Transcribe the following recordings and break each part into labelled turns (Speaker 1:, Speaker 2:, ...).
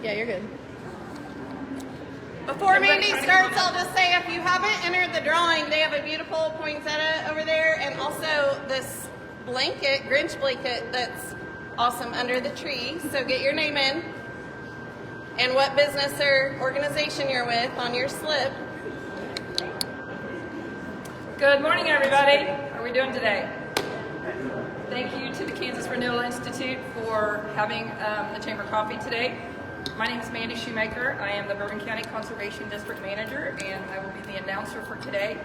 Speaker 1: Yeah, you're good.
Speaker 2: Before Mandy starts, I'll just say if you haven't entered the drawing, they have a beautiful poinsettia over there, and also this blanket, Grinch blanket, that's awesome under the tree. So get your name in and what business or organization you're with on your slip.
Speaker 3: Good morning, everybody. How are we doing today? Thank you to the Kansas Renewal Institute for having the Chamber Coffee today. My name is Mandy Shoemaker. I am the Bourbon County Conservation District Manager, and I will be the announcer for today.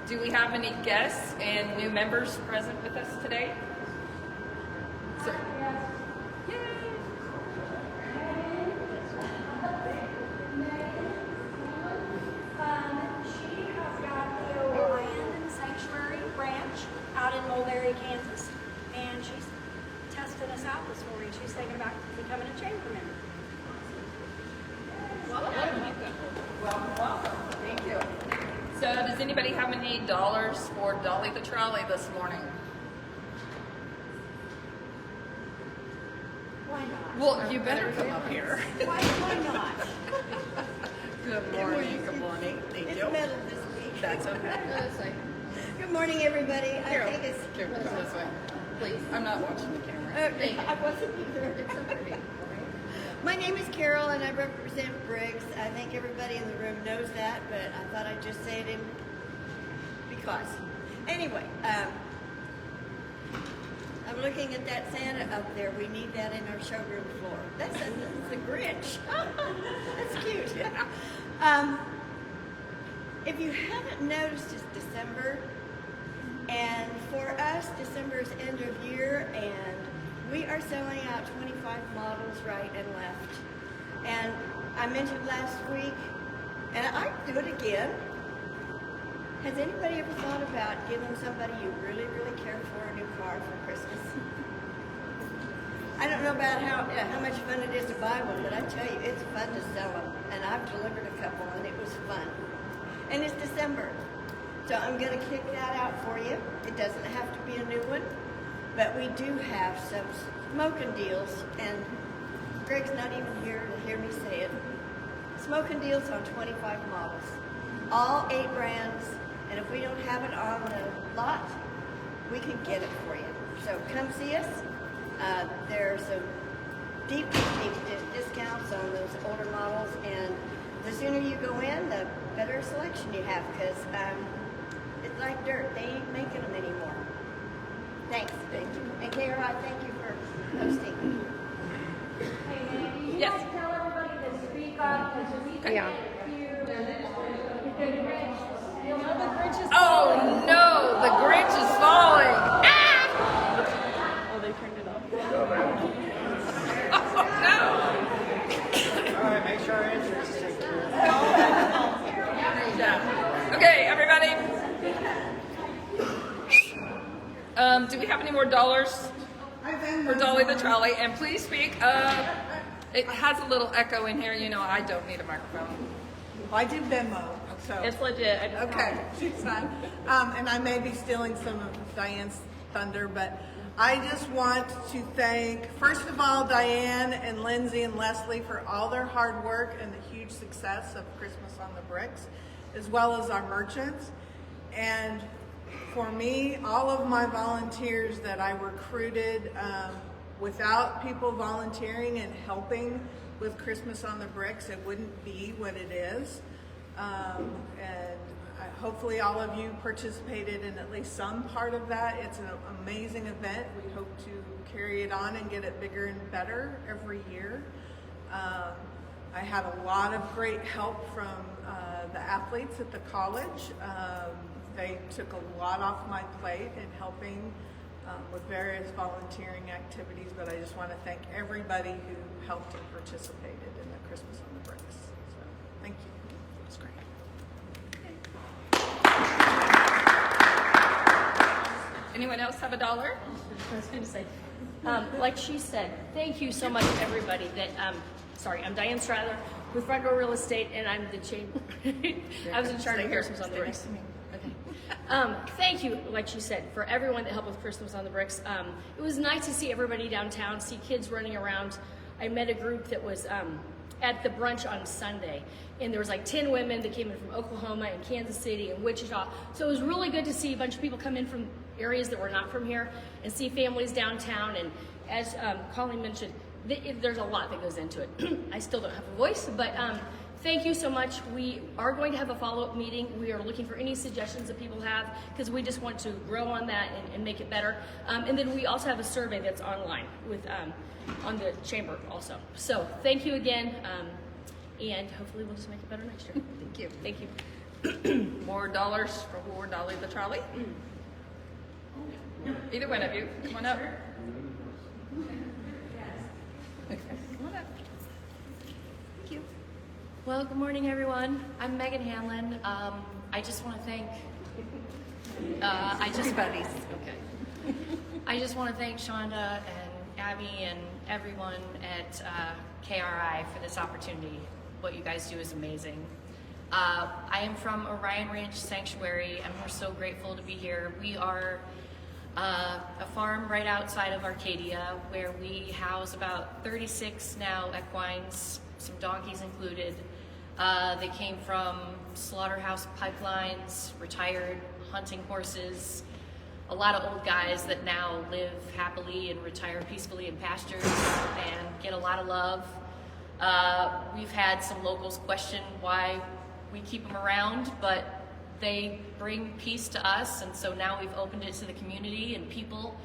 Speaker 3: Do we have any guests and new members present with us today? Sir. Yay!
Speaker 4: She has got the Land and Sanctuary Ranch out in Mulberry, Kansas, and she's testing us out this morning. She's thinking about becoming a chamber member.
Speaker 3: Welcome. Thank you. So, does anybody have any dollars for Dolly the Trolley this morning?
Speaker 4: Why not?
Speaker 3: Well, you better come up here.
Speaker 4: Why not?
Speaker 3: Good morning. Good morning. Thank
Speaker 4: It's
Speaker 3: you.
Speaker 4: middle this week.
Speaker 3: That's okay.
Speaker 4: Good morning, everybody.
Speaker 3: Here,
Speaker 4: I think it's.
Speaker 3: here, come this way. Please. I'm not watching the camera.
Speaker 4: I wasn't either. It's okay. My name is Carol, and I represent Briggs. I think everybody in the room knows that, but I thought I'd just say it in because. Anyway, I'm looking at that Santa up there. We need that in our showroom floor. That's a Grinch. That's cute. If you haven't noticed, it's December, and for us, December is end of year, and we are selling out 25 models right and left. And I mentioned last week, and I do it again. Has anybody ever thought about giving somebody you really, really care for a new car for Christmas? I don't know about how much fun it is to buy one, but I tell you, it's fun to sell them. And I've delivered a couple, and it was fun. And it's December, so I'm going to kick that out for you. It doesn't have to be a new one. But we do have some smoking deals, and Greg's not even here to hear me say it. Smoking deals on 25 models, all 8 brands, and if we don't have it on the lot, we can get it for you. So come see us. There are some deep discounts on those older models, and the sooner you go in, the better selection you have, because it's like dirt. They ain't making them anymore. Thanks, thank you. And Kara, thank you for hosting.
Speaker 5: Hey, Mandy,
Speaker 3: Yes.
Speaker 5: you tell everybody to speak up because we can't hear the Grinch. You'll know the Grinch is
Speaker 3: Oh no, the Grinch is falling. Ah!
Speaker 1: Oh, they turned it off.
Speaker 3: Oh
Speaker 6: All right, make sure our insurance is taken care of.
Speaker 3: no. Yeah. Okay, everybody. Do we have any more dollars for Dolly the Trolley? And please speak. It has a little echo in here. You know, I don't need a microphone.
Speaker 7: I did Venmo, so.
Speaker 1: It's legit. I just
Speaker 7: Okay, she's fine. And I may be stealing some of Diane's thunder, but I just want to thank, first of all, Diane and Lindsay and Leslie for all their hard work and the huge success of Christmas on the Bricks, as well as our merchants. And for me, all of my volunteers that I recruited, without people volunteering and helping with Christmas on the Bricks, it wouldn't be what it is. Hopefully all of you participated in at least some part of that. It's an amazing event. We hope to carry it on and get it bigger and better every year. I had a lot of great help from the athletes at the college. They took a lot off my plate in helping with various volunteering activities, but I just want to thank everybody who helped and participated in the Christmas on the Bricks. So, thank you. It's great.
Speaker 3: Anyone else have a dollar?
Speaker 1: I was going to say, like she said, thank you so much to everybody that, I'm Diane Strather with Front Row Real Estate, and I'm the chamber. I was in charge of Christmas on the Bricks. Okay. Thank you, like she said, for everyone that helped with Christmas on the Bricks. It was nice to see everybody downtown, see kids running around. I met a group that was at the brunch on Sunday. And there was like 10 women that came in from Oklahoma and Kansas City and Wichita. So it was really good to see a bunch of people come in from areas that were not from here and see families downtown. And as Colleen mentioned, there's a lot that goes into it. I still don't have a voice, but thank you so much. We are going to have a follow-up meeting. We are looking for any suggestions that people have because we just want to grow on that and make it better. And then we also have a survey that's online with on the chamber also. So thank you again, and hopefully we'll just make it better next year.
Speaker 3: Thank you.
Speaker 1: Thank you.
Speaker 3: More dollars for War Dolly the Trolley. Either one of you, come on up. Come on up. Thank you.
Speaker 8: Well, good morning, everyone. I'm Megan Hanlon. I just want to thank.
Speaker 4: Everybody's.
Speaker 8: Okay. I just want to thank Shonda and Abby and everyone at KRI for this opportunity. What you guys do is amazing. I am from Orion Ranch Sanctuary, and we're so grateful to be here. We are a farm right outside of Arcadia where we house about 36 now equines, some donkeys included. They came from slaughterhouse pipelines, retired hunting horses, a lot of old guys that now live happily and retire peacefully in pastures and get a lot of love. We've had some locals question why we keep them around, but they bring peace to us, and so now we've opened it to the community and people.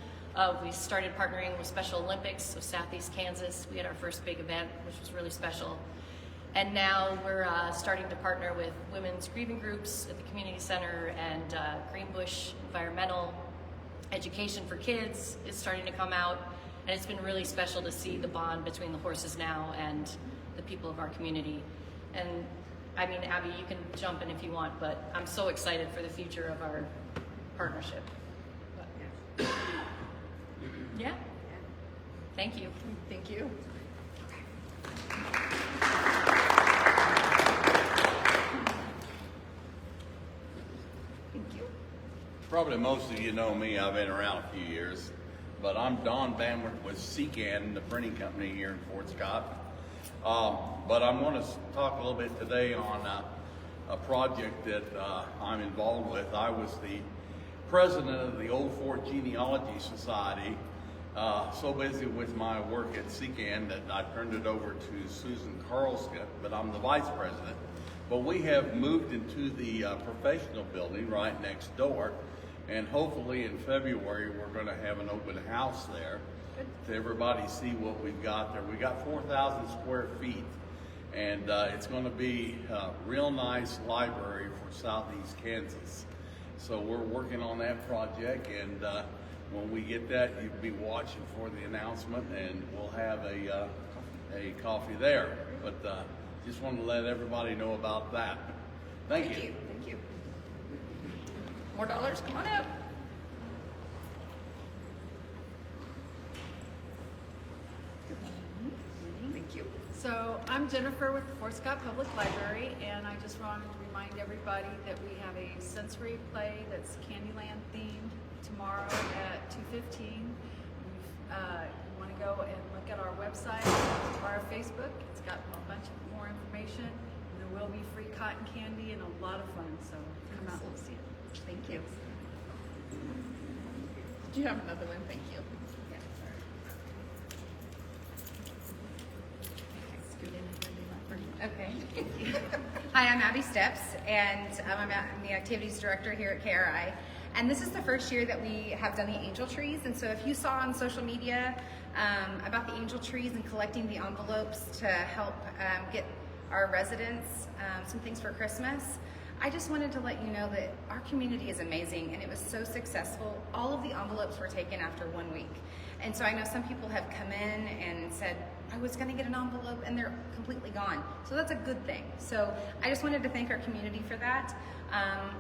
Speaker 8: We started partnering with Special Olympics of Southeast Kansas. We had our first big event, which was really special. And now we're starting to partner with women's grieving groups at the community center, and Greenbush Environmental Education for Kids is starting to come out. And it's been really special to see the bond between the horses now and the people of our community. And I mean, Abby, you can jump in if you want, but I'm so excited for the future of our partnership. But, yeah. Thank you.
Speaker 3: Thank you. Thank you.
Speaker 9: Probably most of you know me. I've been around a few years, but I'm Don Bamwart with CCAN, the printing company here in Fort Scott. But I'm going to talk a little bit today on a project that I'm involved with. I was the president of the Old Fort Genealogy Society. So busy with my work at CCAN that I turned it over to Susan Carlscott, but I'm the vice president. But we have moved into the professional building right next door, and hopefully in February we're going to have an open house there to everybody see what we've got there. We got 4,000 square feet, and it's going to be a real nice library for Southeast Kansas. So we're working on that project, and when we get that, you'll be watching for the announcement, and we'll have a coffee there. But just wanted to let everybody know about that. Thank you.
Speaker 3: Thank you. More dollars, come on up. Thank you.
Speaker 10: So I'm Jennifer with the Fort Scott Public Library, and I just wanted to remind everybody that we have a sensory play that's Candyland themed tomorrow at 2:15. You want to go and look at our website or our Facebook. It's got a bunch of more information, and there will be free cotton candy and a lot of fun. So come out and see it.
Speaker 3: Thank you. Do you have another one? Thank you.
Speaker 11: Okay. Hi, I'm Abby Steps, and I'm the activities director here at KRI. And this is the first year that we have done the angel trees. And so if you saw on social media about the angel trees and collecting the envelopes to help get our residents some things for Christmas, I just wanted to let you know that our community is amazing, and it was so successful. All of the envelopes were taken after 1 week. And so I know some people have come in and said, I was going to get an envelope, and they're completely gone. So that's a good thing. So I just wanted to thank our community for that.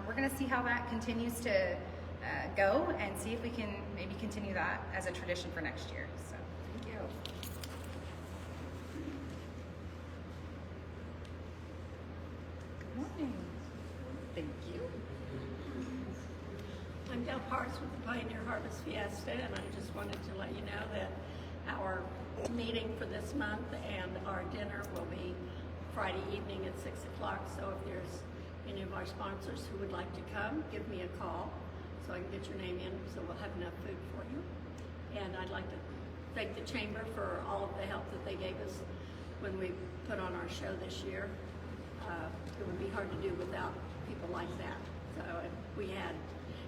Speaker 11: We're going to see how that continues to go and see if we can maybe continue that as a tradition for next year. So thank you.
Speaker 3: Good morning. Thank you.
Speaker 12: I'm Del Parks with the Pioneer Harvest Fiesta, and I just wanted to let you know that our meeting for this month and our dinner will be Friday evening at 6 o'clock. So if there's any of our sponsors who would like to come, give me a call so I can get your name in so we'll have enough food for you. And I'd like to thank the Chamber for all of the help that they gave us when we put on our show this year. It would be hard to do without people like that. So we had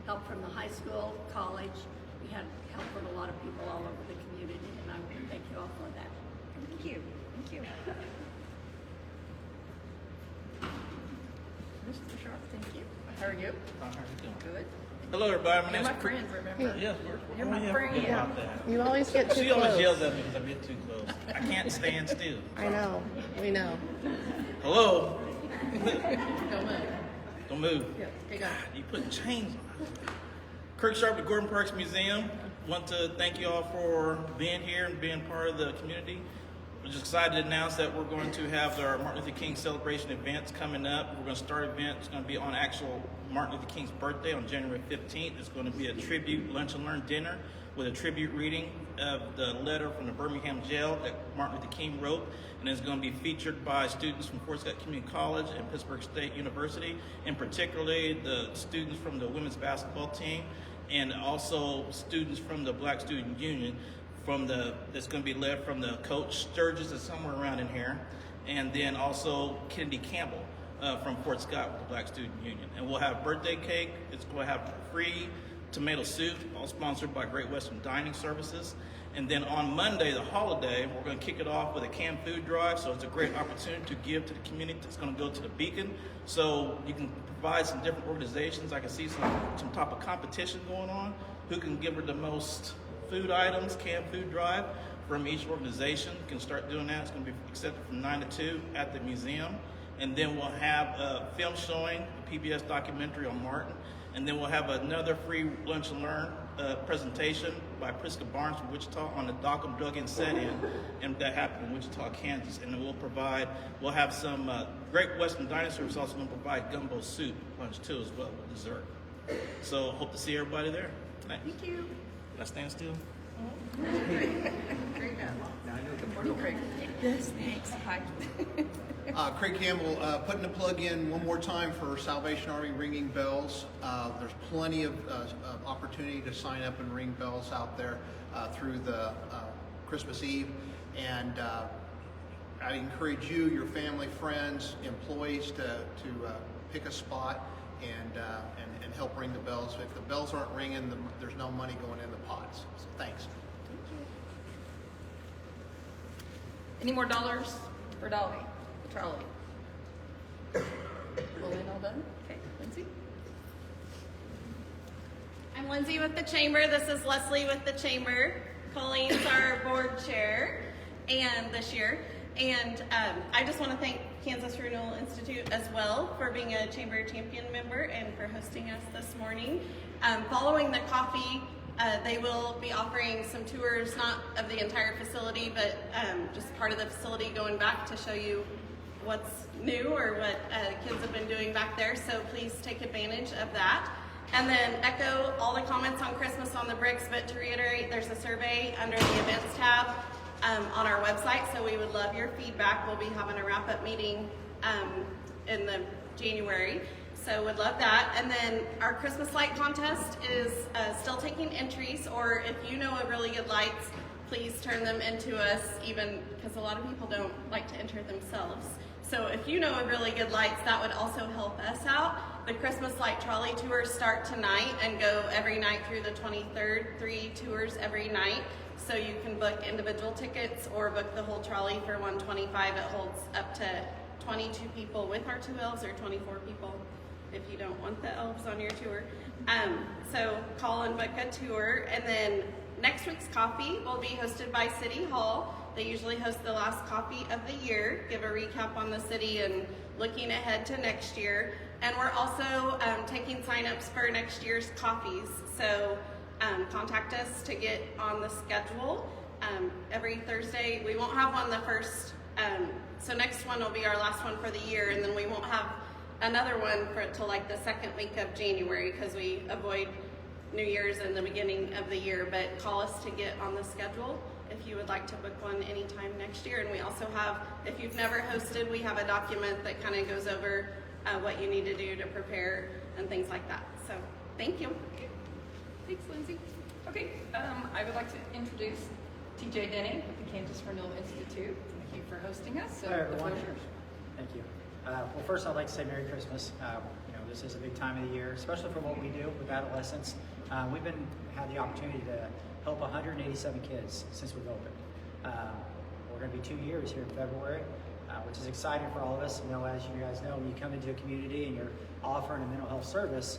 Speaker 12: help from the high school, college. We had help from a lot of people all over the community, and I want to thank you all for that.
Speaker 11: Thank you. Thank you.
Speaker 3: Mr. Sharp, thank you. How are you?
Speaker 6: How are you doing?
Speaker 3: Good.
Speaker 6: Hello, everybody.
Speaker 3: You're my friend, remember?
Speaker 6: Yes,
Speaker 3: You're my friend.
Speaker 6: About that.
Speaker 13: You always get too
Speaker 6: She always
Speaker 13: close.
Speaker 6: yells at me because I get too close. I can't stand still.
Speaker 13: I know. We know.
Speaker 6: Hello.
Speaker 3: Don't move.
Speaker 6: Don't move.
Speaker 3: Yeah, take off.
Speaker 6: You put chains on. Kirk Sharp at Gordon Parks Museum. Want to thank you all for being here and being part of the community. We're just excited to announce that we're going to have our Martin Luther King celebration events coming up. We're going to start an event. It's going to be on actual Martin Luther King's birthday on January 15th. It's going to be a tribute lunch and learn dinner with a tribute reading of the letter from the Birmingham jail that Martin Luther King wrote. And it's going to be featured by students from Fort Scott Community College and Pittsburgh State University, and particularly the students from the women's basketball team, and also students from the Black Student Union that's going to be led from the coach Sturgis is somewhere around in here, and then also Kennedy Campbell from Fort Scott with the Black Student Union. And we'll have birthday cake. It's going to have free tomato soup, all sponsored by Great Western Dining Services. And then on Monday, the holiday, we're going to kick it off with a canned food drive. So it's a great opportunity to give to the community. It's going to go to the Beacon. So you can provide some different organizations. I can see some type of competition going on. Who can give her the most food items, canned food drive from each organization. You can start doing that. It's going to be accepted from 9 to 2 at the museum. And then we'll have a film showing, a PBS documentary on Martin. And then we'll have another free lunch and learn presentation by Priska Barnes from Wichita on the Dockham Drug-In set-in, and that happened in Wichita, Kansas. And then we'll have some Great Western Dining Service also going to provide gumbo soup lunch too as well with dessert. So hope to see everybody there. Thanks.
Speaker 3: Thank you.
Speaker 6: Can I stand still?
Speaker 3: Great job. Good morning, Craig. Yes, thanks. Hi.
Speaker 14: Craig Campbell, putting the plug in one more time for Salvation Army Ringing Bells. There's plenty of opportunity to sign up and ring bells out there through the Christmas Eve. And I encourage you, your family, friends, employees to pick a spot and help ring the bells. If the bells aren't ringing, there's no money going in the pots. So thanks.
Speaker 3: Thank you. Any more dollars for Dolly? Charlie. Well, then all done? Okay, Lindsay?
Speaker 2: I'm Lindsay with the Chamber. This is Leslie with the Chamber. Colleen's our board chair this year. And I just want to thank Kansas Renewal Institute as well for being a Chamber Champion member and for hosting us this morning. Following the coffee, they will be offering some tours, not of the entire facility, but just part of the facility, going back to show you what's new or what kids have been doing back there. So please take advantage of that. And then echo all the comments on Christmas on the bricks, but to reiterate, there's a survey under the events tab on our website, so we would love your feedback. We'll be having a wrap-up meeting in the January, so would love that. And then our Christmas light contest is still taking entries, or if you know of really good lights, please turn them into us, even because a lot of people don't like to enter themselves. So if you know of really good lights, that would also help us out. The Christmas light trolley tours start tonight and go every night through the 23rd, 3 tours every night. So you can book individual tickets or book the whole trolley for $125. It holds up to 22 people with our 2 elves, or 24 people if you don't want the elves on your tour. So call and book a tour. And then next week's coffee will be hosted by City Hall. They usually host the last coffee of the year, give a recap on the city and looking ahead to next year. And we're also taking signups for next year's coffees. So contact us to get on the schedule. Every Thursday, we won't have one the first, so next one will be our last one for the year, and then we won't have another one till like the second week of January, because we avoid New Year's and the beginning of the year. But call us to get on the schedule. if you would like to book one anytime next year. And we also have, if you've never hosted, we have a document that kind of goes over what you need to do to prepare and things like that. So thank you.
Speaker 3: Thanks, Lindsay. Okay, I would like to introduce TJ Denny with the Kansas Renewal Institute. Thank you for hosting us. So
Speaker 13: Hi, everyone.
Speaker 3: the floor is yours.
Speaker 13: Thank you. Well, first I'd like to say Merry Christmas. This is a big time of the year, especially for what we do with adolescents. We've had the opportunity to help 187 kids since we've opened. We're going to be 2 years here in February, which is exciting for all of us. As you guys know, when you come into a community and you're offering a mental health service,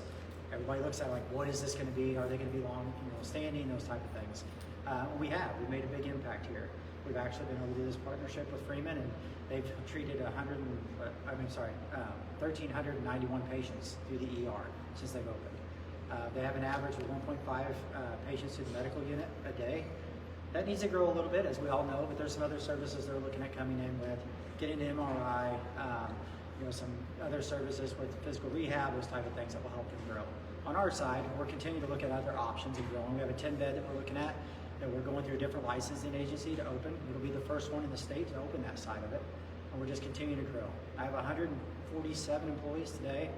Speaker 13: everybody looks at it like, what is this going to be? Are they going to be long, standing? Those type of things. We've made a big impact here. We've actually been able to do this partnership with Freeman, and they've treated 1,391 patients through the ER since they've opened. They have an average of 1.5 patients through the medical unit a day. That needs to grow a little bit, as we all know, but there's some other services they're looking at coming in with, getting an MRI, some other services with physical rehab, those type of things that will help them grow. On our side, we're continuing to look at other options and growing. We have a 10-bed that we're looking at, that we're going through a different licensing agency to open. It'll be the first one in the state to open that side of it, and we're just continuing to grow. I have 147 employees today.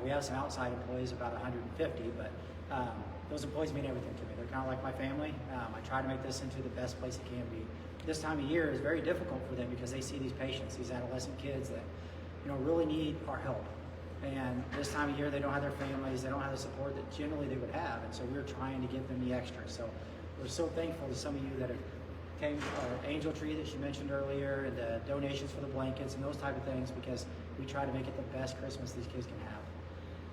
Speaker 13: We have some outside employees, about 150, but those employees mean everything to me. They're kind of like my family. I try to make this into the best place it can be. This time of year is very difficult for them because they see these patients, these adolescent kids that really need our help. And this time of year, they don't have their families, they don't have the support that generally they would have, and so we're trying to give them the extra. So we're so thankful to some of you that have came, our Angel Tree that she mentioned earlier, and the donations for the blankets and those type of things, because we try to make it the best Christmas these kids can have.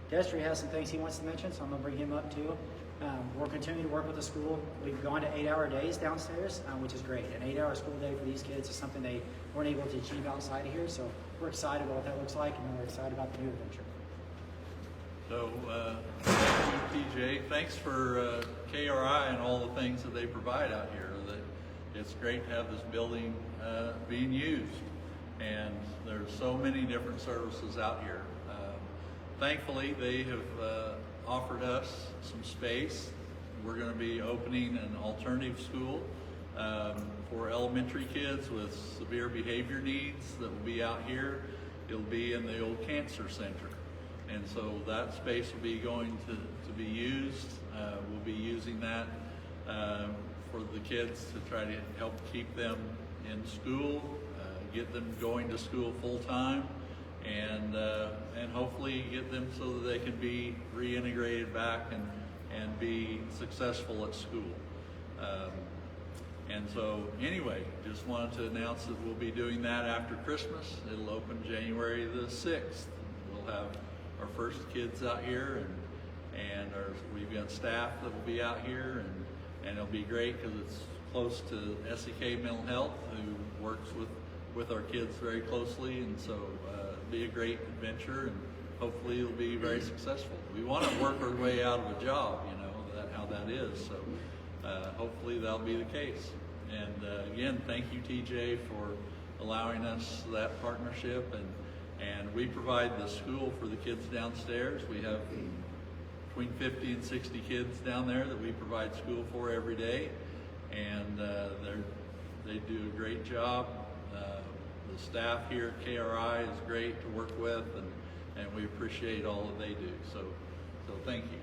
Speaker 13: Destry has some things he wants to mention, so I'm going to bring him up too. We're continuing to work with the school. We've gone to 8-hour days downstairs, which is great. An 8-hour school day for these kids is something they weren't able to achieve outside of here, so we're excited about what that looks like, and we're excited about the new adventure.
Speaker 15: So, thank you, TJ. Thanks for KRI and all the things that they provide out here. It's great to have this building being used, and there's so many different services out here. Thankfully, they have offered us some space. We're going to be opening an alternative school for elementary kids with severe behavior needs that will be out here. It'll be in the old cancer center. And so that space will be going to be used. We'll be using that for the kids to try to help keep them in school, get them going to school full time, and hopefully get them so that they can be reintegrated back and be successful at school. And so anyway, just wanted to announce that we'll be doing that after Christmas. It'll open January the 6th. We'll have our first kids out here, and we've got staff that will be out here, and it'll be great because it's close to SEK Mental Health, who works with our kids very closely, and so it'll be a great adventure, and hopefully it'll be very successful. We want to work our way out of a job, how that is, so hopefully that'll be the case. And again, thank you, TJ, for allowing us that partnership, and we provide the school for the kids downstairs. We have between 50 and 60 kids down there that we provide school for every day, and they do a great job. The staff here at KRI is great to work with, and we appreciate all that they do. So thank you.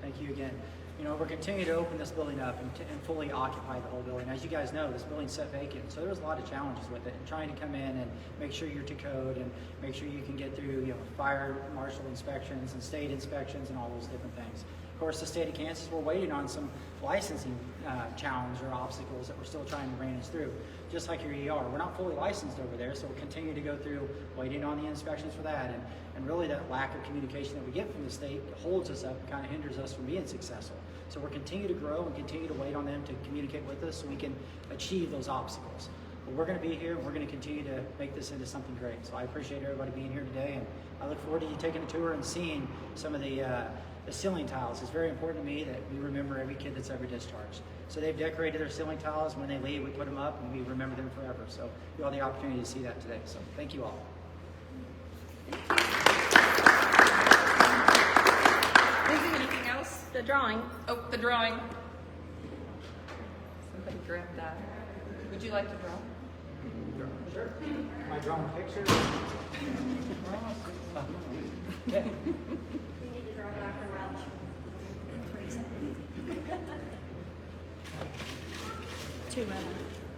Speaker 13: Thank you again. We're continuing to open this building up and fully occupy the whole building. As you guys know, this building's set vacant, so there's a lot of challenges with it, and trying to come in and make sure you're to code and make sure you can get through, fire marshal inspections and state inspections and all those different things. Of course, the state of Kansas, we're waiting on some licensing challenge or obstacles that we're still trying to manage through, just like your ER. We're not fully licensed over there, so we'll continue to go through waiting on the inspections for that, and really that lack of communication that we get from the state holds us up and kind of hinders us from being successful. So we're continue to grow and continue to wait on them to communicate with us so we can achieve those obstacles. But we're going to be here, and we're going to continue to make this into something great. So I appreciate everybody being here today, and I look forward to you taking a tour and seeing some of the ceiling tiles. It's very important to me that we remember every kid that's ever discharged. So they've decorated their ceiling tiles. When they leave, we put them up, and we remember them forever. So you all the opportunity to see that today. So thank you all.
Speaker 3: Anything else?
Speaker 1: The drawing.
Speaker 3: Oh, the drawing. Somebody grab that. Would you like to draw?
Speaker 13: Sure. Am I drawing pictures?
Speaker 5: You need to draw Dr. Welch.
Speaker 3: Two of them.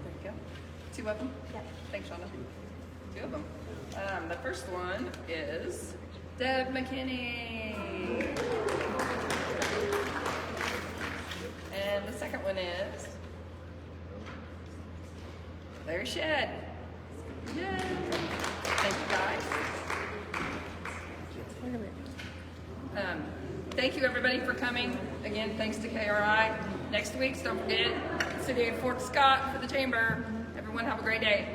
Speaker 3: There you go. Two of them?
Speaker 5: Yeah.
Speaker 3: Thanks, Shonda. Two of them. The first one is Deb McKinney. And the second one is Larry Shedd. Yay! Thank you, guys. Thank you, everybody, for coming. Again, thanks to KRI. Next week, don't forget, City of Fort Scott for the Chamber. Everyone have a great day.